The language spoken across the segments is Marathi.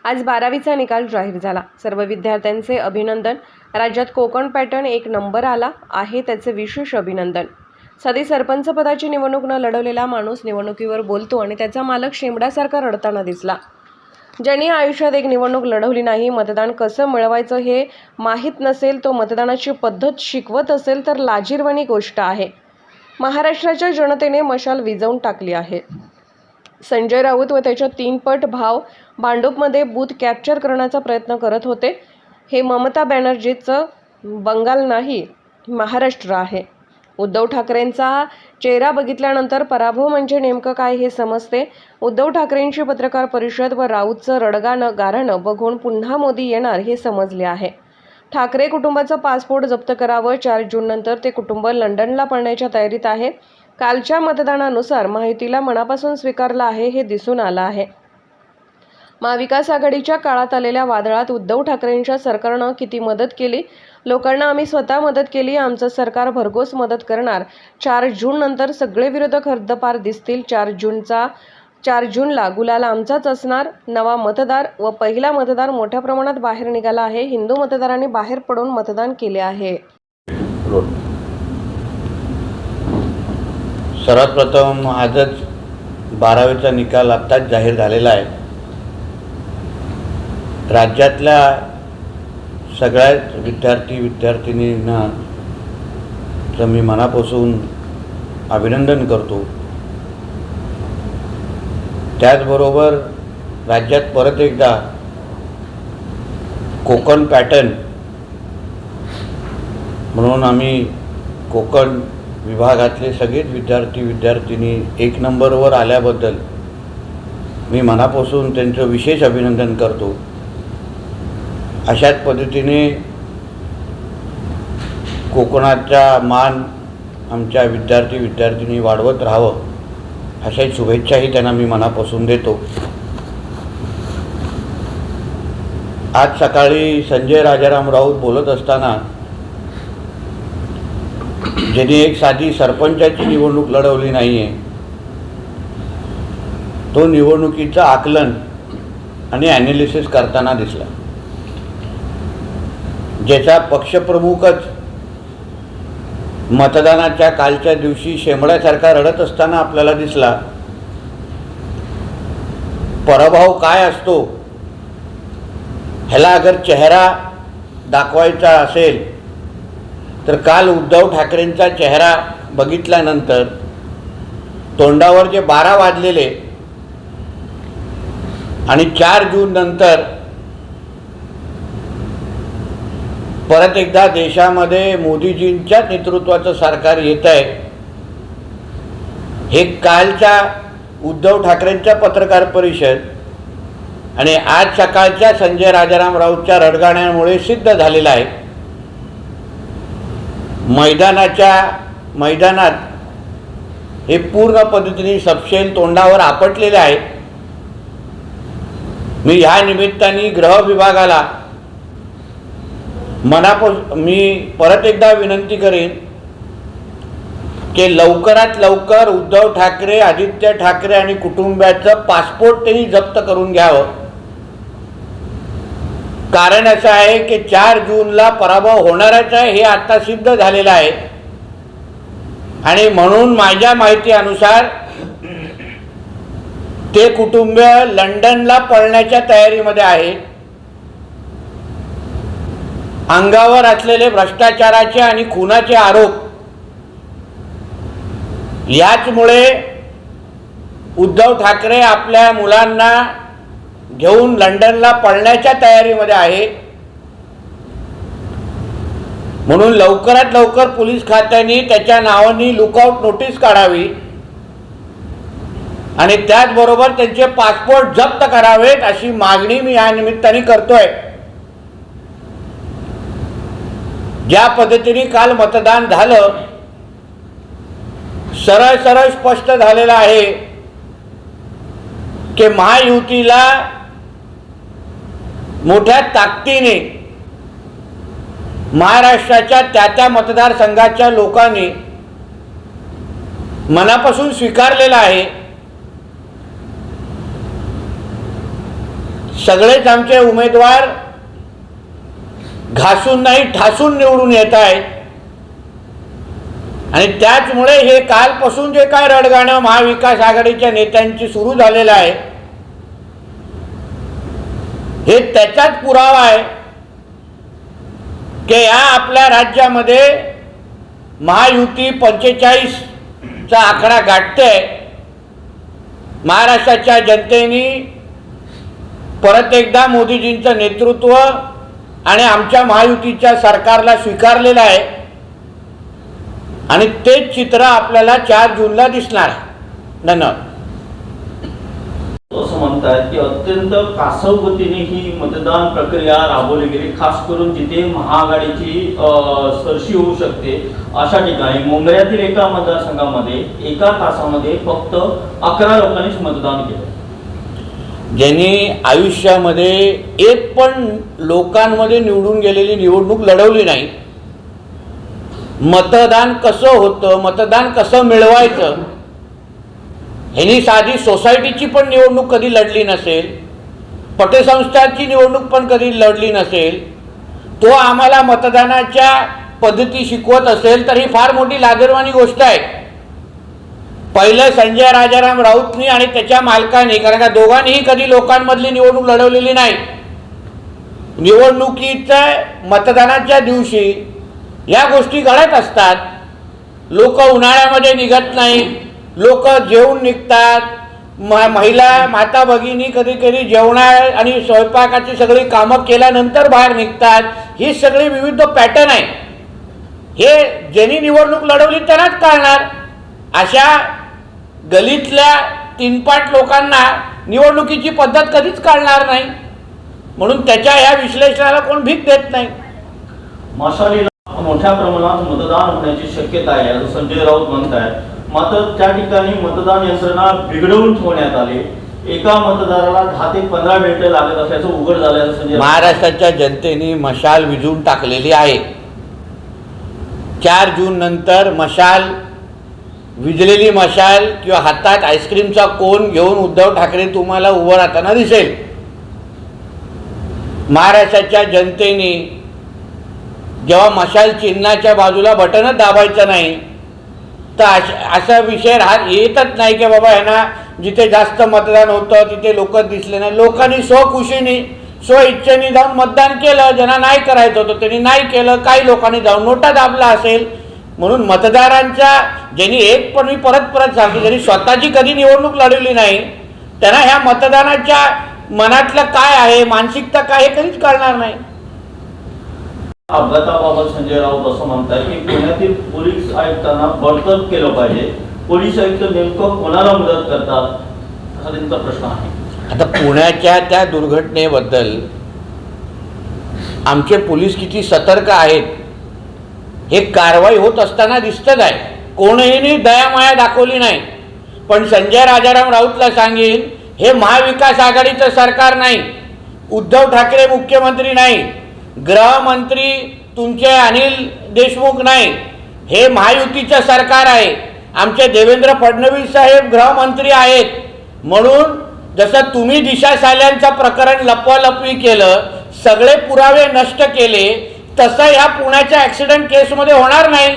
आज 12वीचा निकाल जाहीर झाला। सर्व विद्यार्थ्यांचे अभिनंदन। राज्यात कोकण पॅटर्न एक नंबर आला आहे, त्याचे विशेष अभिनंदन। साधी सरपंच पदाची निवडणूक न लढवलेला माणूस निवडणुकीवर बोलतो आणि त्याचा मालक शेंबड्यासारखा रडताना दिसला। ज्यांनी आयुष्यात एक निवडणूक लढवली नाही, मतदान कसं मिळवायचं हे माहीत नसेल, तो मतदानाची पद्धत शिकवत असेल तर लाजिरवाणी गोष्ट आहे। महाराष्ट्राच्या जनतेने मशाल विझवून टाकली आहे। संजय राऊत व त्याच्या 3 पट भाव भांडूपमध्ये बूथ कॅप्चर करण्याचा प्रयत्न करत होते। हे ममता बॅनर्जीचं बंगाल नाही, महाराष्ट्र आहे। उद्धव ठाकरेंचा चेहरा बघितल्यानंतर पराभव म्हणजे नेमकं काय हे समजते। उद्धव ठाकरेंची पत्रकार परिषद व राऊतचं रडगाणं गारणं बघून पुन्हा मोदी येणार हे समजले आहे। ठाकरे कुटुंबाचं पासपोर्ट जप्त करावं। 4 जूननंतर ते कुटुंब लंडनला पळण्याच्या तयारीत आहे। कालच्या मतदानानुसार महायुतीला मनापासून स्वीकारलं आहे हे दिसून आलं आहे। महाविकास आघाडीच्या काळात आलेल्या वादळात उद्धव ठाकरेंच्या सरकारनं किती मदत केली, लोकांना आम्ही स्वतः मदत केली, आमचं सरकार भरघोस मदत करणार। 4 जूननंतर सगळे विरोधक हद्दपार दिसतील। 4 जूनला गुलाल आमचाच असणार। नवा मतदार व पहिला मतदार मोठ्या प्रमाणात बाहेर निघाला आहे। हिंदू मतदारांनी बाहेर पडून मतदान केले आहे। सर्वात प्रथम आजच 12वीचा निकाल आत्ताच जाहीर झालेला आहे। राज्यातल्या सगळ्याच विद्यार्थिनींना मी मनापासून अभिनंदन करतो। त्याचबरोबर राज्यात परत एकदा कोकण पॅटर्न म्हणून आम्ही कोकण विभागातले सगळेच विद्यार्थिनी 1 नंबरवर आल्याबद्दल मी मनापासून त्यांचं विशेष अभिनंदन करतो। अशाच पद्धतीने कोकणाचा मान आमच्या विद्यार्थिनी वाढवत राहावं अशाही शुभेच्छाही त्यांना मी मनापासून देतो। आज सकाळी संजय राजाराम राऊत बोलत असताना ज्यांनी एक साधी सरपंचाची निवडणूक लढवली नाही आहे, तो निवडणुकीचं आकलन आणि ॲनालिसिस करताना दिसला। ज्याचा पक्षप्रमुखच मतदानाच्या कालच्या दिवशी शेंबड्यासारखा रडत असताना आपल्याला दिसला। पराभव काय असतो ह्याला अगर चेहरा दाखवायचा असेल तर काल उद्धव ठाकरेंचा चेहरा बघितल्यानंतर तोंडावर जे 12 वाजलेले आणि 4 जून नंतर परत एकदा देशामध्ये मोदीजींच्या नेतृत्वाचं सरकार येत आहे, हे कालच्या उद्धव ठाकरेंच्या पत्रकार परिषद आणि आज सकाळच्या संजय राजाराम राऊतच्या रडगाण्यामुळे सिद्ध झालेलं आहे। मैदानात हे पूर्ण पद्धतीने सपशेल तोंडावर आपटलेले आहे। मी ह्या निमित्ताने गृह विभागाला मी परत एकदा विनंती करेन की लवकरात लवकर उद्धव ठाकरे, आदित्य ठाकरे आणि कुटुंबाचं पासपोर्ट त्यांनी जप्त करून घ्यावं। कारण असं आहे की 4 जूनला पराभव होणारच आहे हे आता सिद्ध झालेलं आहे आणि म्हणून माझ्या माहितीनुसार ते कुटुंब लंडनला पळण्याच्या तयारीमध्ये आहे। अंगावर असलेले भ्रष्टाचाराचे आणि खुनाचे आरोप याचमुळे उद्धव ठाकरे आपल्या मुलांना घेऊन लंडनला पळण्याच्या तयारीमध्ये आहे। म्हणून लवकरात लवकर पोलीस खात्याने त्याच्या नावाने लुकआउट नोटीस काढावी आणि त्याचबरोबर त्यांचे पासपोर्ट जप्त करावेत अशी मागणी मी या निमित्ताने करतोय। ज्या पद्धतीने काल मतदान झालं, सरळ स्पष्ट झालेलं आहे की महायुतीला मोठ्या ताकदीने महाराष्ट्राच्या त्या मतदारसंघाच्या लोकांनी मनापासून स्वीकारलेला आहे। सगळेच आमचे उमेदवार घासून नाही ठासून निवडून येत आहेत आणि त्याचमुळे हे कालपासून जे काय रडगाणं महाविकास आघाडीच्या नेत्यांची सुरू झालेलं आहे हे त्याचाच पुरावा आहे की या आपल्या राज्यामध्ये महायुती 45चा आकडा गाठते. महाराष्ट्राच्या जनतेने परत एकदा मोदीजींचं नेतृत्व आणि आमच्या महायुतीच्या सरकारला स्वीकारलेलं आहे आणि तेच चित्र आपल्याला 4 जूनला दिसणार आहे. धन्यवाद. असं म्हणतात की अत्यंत कासव गतीने ही मतदान प्रक्रिया राबवली गेली, खास करून जिथे महाआघाडीची सरशी होऊ शकते अशा ठिकाणी मुंबईतील एका मतदारसंघामध्ये एका तासामध्ये फक्त 11 लोकांनीच मतदान केलं. ज्यांनी आयुष्यामध्ये एक पण लोकांमध्ये निवडून गेलेली निवडणूक लढवली नाही, मतदान कसं होतं, मतदान कसं मिळवायचं, ह्यांनी साधी सोसायटीची पण निवडणूक कधी लढली नसेल, पतसंस्थाची निवडणूक पण कधी लढली नसेल, तो आम्हाला मतदानाच्या पद्धती शिकवत असेल तर ही फार मोठी लाजिरवाणी गोष्ट आहे. पहिलं संजय राजाराम राऊतनी आणि त्याच्या मालकांनी, कारण का दोघांनीही कधी लोकांमधली निवडणूक लढवलेली नाही. निवडणुकीच्या मतदानाच्या दिवशी या गोष्टी घडत असतात. लोक उन्हाळ्यामध्ये निघत नाही, लोक जेवून निघतात, महिला माता भगिनी कधी कधी जेवणा आणि स्वयंपाकाची सगळी कामं केल्यानंतर बाहेर निघतात. ही सगळी विविध पॅटर्न आहे. हे ज्यांनी निवडणूक लढवली त्यांनाच कळणार. अशा गलीतल्या 3-5 लोकांना निवडणुकीची पद्धत कधीच कळणार नाही. म्हणून त्याच्या या विश्लेषणाला कोण भीक देत नाही. मशालीला मोठ्या प्रमाणात मतदान होण्याची शक्यता आहे असं संजय राऊत म्हणतात. मात्र त्या ठिकाणी मतदान यंत्रणा बिघडवून ठेवण्यात आली. एका मतदाराला 10 ते 15 मिनिटं लागत असल्याचं उघड झालं असं संजय. महाराष्ट्राच्या जनतेने मशाल विझून टाकलेली आहे. 4 जून नंतर मशाल, विजलेली मशाल किंवा हातात आईस्क्रीमचा कोन घेऊन उद्धव ठाकरे तुम्हाला उभं राहताना दिसेल. महाराष्ट्राच्या जनतेने जेव्हा मशाल चिन्हाच्या बाजूला बटनच दाबायचं नाही तर असा विषय येतच नाही की बाबा ह्यांना जिथे जास्त मतदान होतं तिथे लोक दिसले नाही. लोकांनी स्वखुशीने स्वइच्छेने जाऊन मतदान केलं. ज्यांना नाही करायचं होतं त्यांनी नाही केलं. काही लोकांनी जाऊन नोटा दाबला असेल. म्हणून मतदारांच्या ज्यांनी एक पण, मी परत सांगतो, ज्यांनी स्वतःची कधी निवडणूक लढवली नाही त्यांना ह्या मतदानाच्या मनातलं काय आहे, मानसिकता काय, हे कधीच कळणार नाही. अपघाताबाबत संजय राऊत असं म्हणतात की पुण्यातील पोलीस आयुक्तांना बडतर्फ केलं पाहिजे. पोलीस आयुक्त नेमकं कोणाला मदत करतात असा त्यांचा प्रश्न आहे. आता पुण्याच्या त्या दुर्घटनेबद्दल आमचे पोलीस किती सतर्क आहेत हे कारवाई होत असताना दिसतच आहे. कोणीही दयामाया दाखवली नाही. पण संजय राजाराम राऊतला सांगेन, हे महाविकास आघाडीचं सरकार नाही, उद्धव ठाकरे मुख्यमंत्री नाही, गृहमंत्री तुमचे अनिल देशमुख नाही, हे महायुतीचं सरकार आहे. आमचे देवेंद्र फडणवीस साहेब गृहमंत्री आहेत. म्हणून जसं तुम्ही दिशा साल्यांचं प्रकरण लपवालपवी केलं, सगळे पुरावे नष्ट केले, तसं ह्या पुण्याच्या ॲक्सिडेंट केसमध्ये होणार नाही.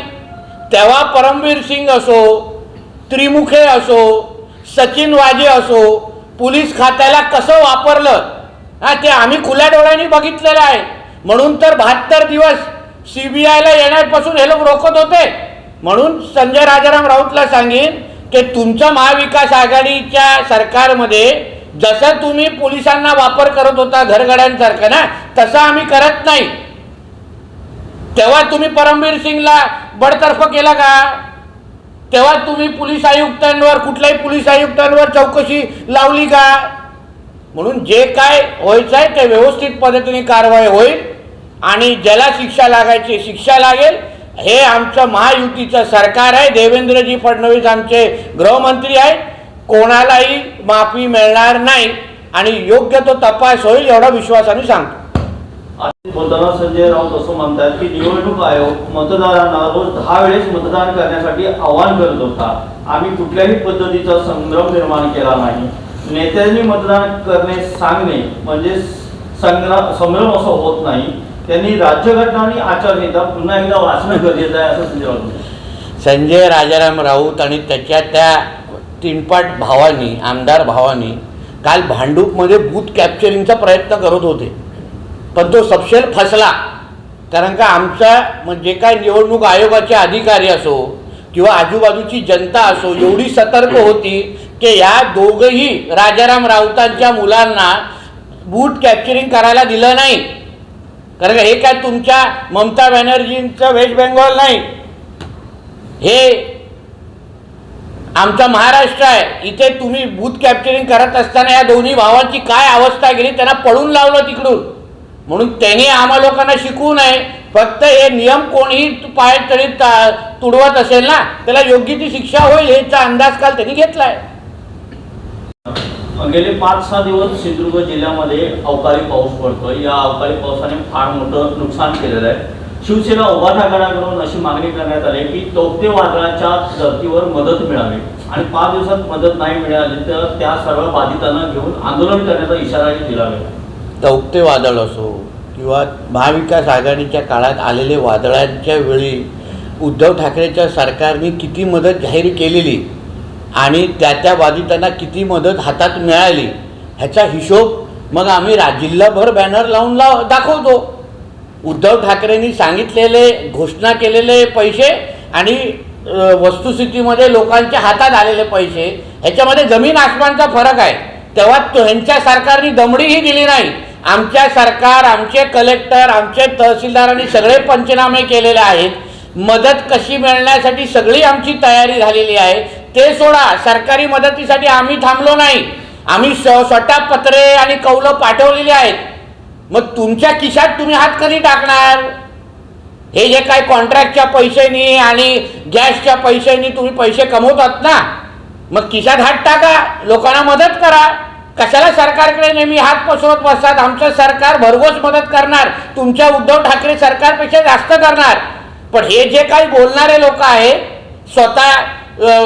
तेव्हा परमवीर सिंग असो, त्रिमुखे असो, सचिन वाजे असो, पोलीस खात्याला कसं वापरलं ते आम्ही खुल्या डोळ्यांनी बघितलेलं आहे. म्हणून तर 72 दिवस CBIला येण्यापासून हे लोक रोखत होते. म्हणून संजय राजाराम राऊतला सांगेन की तुमचं महाविकास आघाडीच्या सरकारमध्ये जसं तुम्ही पोलिसांना वापर करत होता घरगड्यांसारखं ना, तसं आम्ही करत नाही. तेव्हा तुम्ही परमवीर सिंगला बडतर्फ केला का? तेव्हा तुम्ही पोलीस आयुक्तांवर, कुठल्याही पोलीस आयुक्तांवर चौकशी लावली का? म्हणून जे काय व्हायचं आहे ते व्यवस्थित पद्धतीने कारवाई होईल आणि ज्याला शिक्षा लागायची शिक्षा लागेल. हे आमचं महायुतीचं सरकार आहे. देवेंद्रजी फडणवीस आमचे गृहमंत्री आहेत. कोणालाही माफी मिळणार नाही आणि योग्य तो तपास होईल एवढा विश्वासाने सांगतो. बोलताना संजय राऊत असं म्हणतात की निवडणूक आयोग मतदारांना रोज 10 वेळेस मतदान करण्यासाठी आवाहन करत होता. आम्ही कुठल्याही पद्धतीचा संभ्रम निर्माण केला नाही. नेत्यांनी मतदान करणे सांगणे म्हणजे संभ्रम असं होत नाही. त्यांनी राज्यघटना आणि आचारसंहिता पुन्हा एकदा वाचणं गरजेचं आहे असं संजय राऊत म्हणाले. संजय राजाराम राऊत आणि त्याच्या त्या तीनपाट भावांनी, आमदार भावांनी काल भांडूपमध्ये बूथ कॅप्चरिंगचा प्रयत्न करत होते, पण तो सपशेल फसला. कारण का आमचा जे काय निवडणूक आयोगाचे अधिकारी असो किंवा आजूबाजूची जनता असो एवढी सतर्क होती की या दोघंही राजाराम राऊतांच्या मुलांना बूथ कॅप्चरिंग करायला दिलं नाही. कारण का हे काय तुमच्या ममता बॅनर्जींचं वेस्ट बेंगॉल नाही, हे आमचा महाराष्ट्र आहे. इथे तुम्ही बूथ कॅप्चरिंग करत असताना या दोन्ही भावांची काय अवस्था गेली, त्यांना पळून लावलं तिकडून. म्हणून त्यांनी आम्हा लोकांना शिकवू नये. फक्त हे नियम कोणीही पायतळी तुडवत असेल ना त्याला योग्य ती शिक्षा होईल याचा अंदाज काल त्यांनी घेतलाय. गेले 5-6 दिवस सिंधुदुर्ग जिल्ह्यामध्ये अवकाळी पाऊस पडतो. या अवकाळी पावसाने फार मोठं नुकसान केलेलं आहे. शिवसेना उभाटा गटाकडून अशी मागणी करण्यात आली की तौक्ते वादळाच्या धर्तीवर मदत मिळावी आणि 5 दिवसात मदत नाही मिळाली तर त्या सर्व बाधितांना घेऊन आंदोलन करण्याचा इशाराही दिला गेला. तौक्ते वादळ असो किंवा महाविकास आघाडीच्या काळात आलेले वादळांच्या वेळी उद्धव ठाकरेच्या सरकारने किती मदत जाहीर केलेली आणि त्या बाधितांना किती मदत हातात मिळाली ह्याचा हिशोब मग आम्ही जिल्हाभर बॅनर लावून दाखवतो. उद्धव ठाकरेंनी सांगितलेले घोषणा केलेले पैसे आणि वस्तुस्थितीमध्ये लोकांच्या हातात आलेले पैसे ह्याच्यामध्ये जमीन आसमानचा फरक आहे. तेव्हा ह्यांच्या सरकारने दमडीही दिली नाही. आमच्या सरकार, आमचे कलेक्टर, आमचे तहसीलदारांनी सगळे पंचनामे केलेले आहेत. मदत कशी मिळण्यासाठी सगळी आमची तयारी झालेली आहे. ते सोडा, सरकारी मदतीसाठी आम्ही थांबलो नाही. आम्ही स्वतः पत्रे आणि कौलं पाठवलेली आहेत. मग तुमच्या खिशात तुम्ही हात कधी टाकणार? हे जे काय कॉन्ट्रॅक्टच्या पैशांनी आणि गॅसच्या पैशांनी तुम्ही पैसे कमवतात ना, मग खिशात हात टाका, लोकांना मदत करा. कशाला सरकारकडे नेहमी हात पसरवत बसतात? आमचं सरकार भरघोस मदत करणार, तुमच्या उद्धव ठाकरे सरकारपेक्षा जास्त करणार. पण हे जे काही बोलणारे लोक आहेत, स्वतः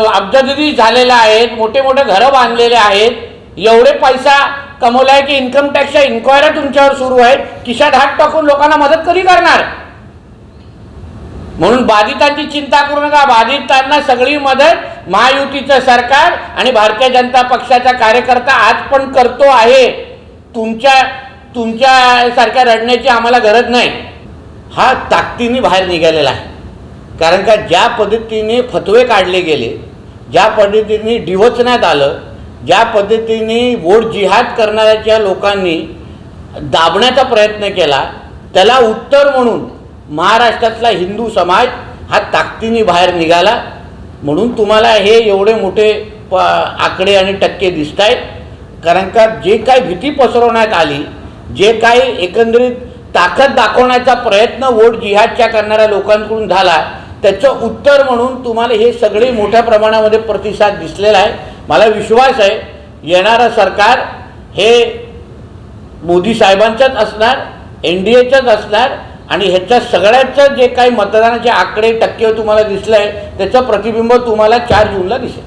अब्जावधी झालेले आहेत, मोठे मोठे घरं बांधलेले आहेत, एवढे पैसा कमवलाय की इन्कम टॅक्सच्या इन्क्वायऱ्या तुमच्यावर सुरू आहेत, खिशात हात टाकून लोकांना मदत कधी करणार? म्हणून बाधितांची चिंता करू नका. बाधितांना सगळी मदत महायुतीचं सरकार आणि भारतीय जनता पक्षाचा कार्यकर्ता आज पण करतो आहे. तुमच्यासारख्या रडण्याची आम्हाला गरज नाही. हा ताकदीने बाहेर निघालेला आहे. कारण का ज्या पद्धतीने फतवे काढले गेले, ज्या पद्धतीने डिवचण्यात आलं, ज्या पद्धतीने वोट जिहाद करणाऱ्या लोकांनी दाबण्याचा प्रयत्न केला, त्याला उत्तर म्हणून महाराष्ट्रातला हिंदू समाज हा ताकदीने बाहेर निघाला. म्हणून तुम्हाला हे एवढे मोठे आकडे आणि टक्के दिसत आहेत. कारण का जे काही भीती पसरवण्यात आली, जे काही एकंदरीत ताकद दाखवण्याचा प्रयत्न वोट जिहादच्या करणाऱ्या लोकांकडून झाला, त्याचं उत्तर म्हणून तुम्हाला हे सगळे मोठ्या प्रमाणामध्ये प्रतिसाद दिसलेला आहे. मला विश्वास आहे येणारं सरकार हे मोदी साहेबांचंच असणार, NDAचंच असणार आणि ह्याच्या सगळ्याचं जे काही मतदानाचे आकडे टक्के तुम्हाला दिसलं आहे त्याचं प्रतिबिंब तुम्हाला 4 जूनला दिसेल.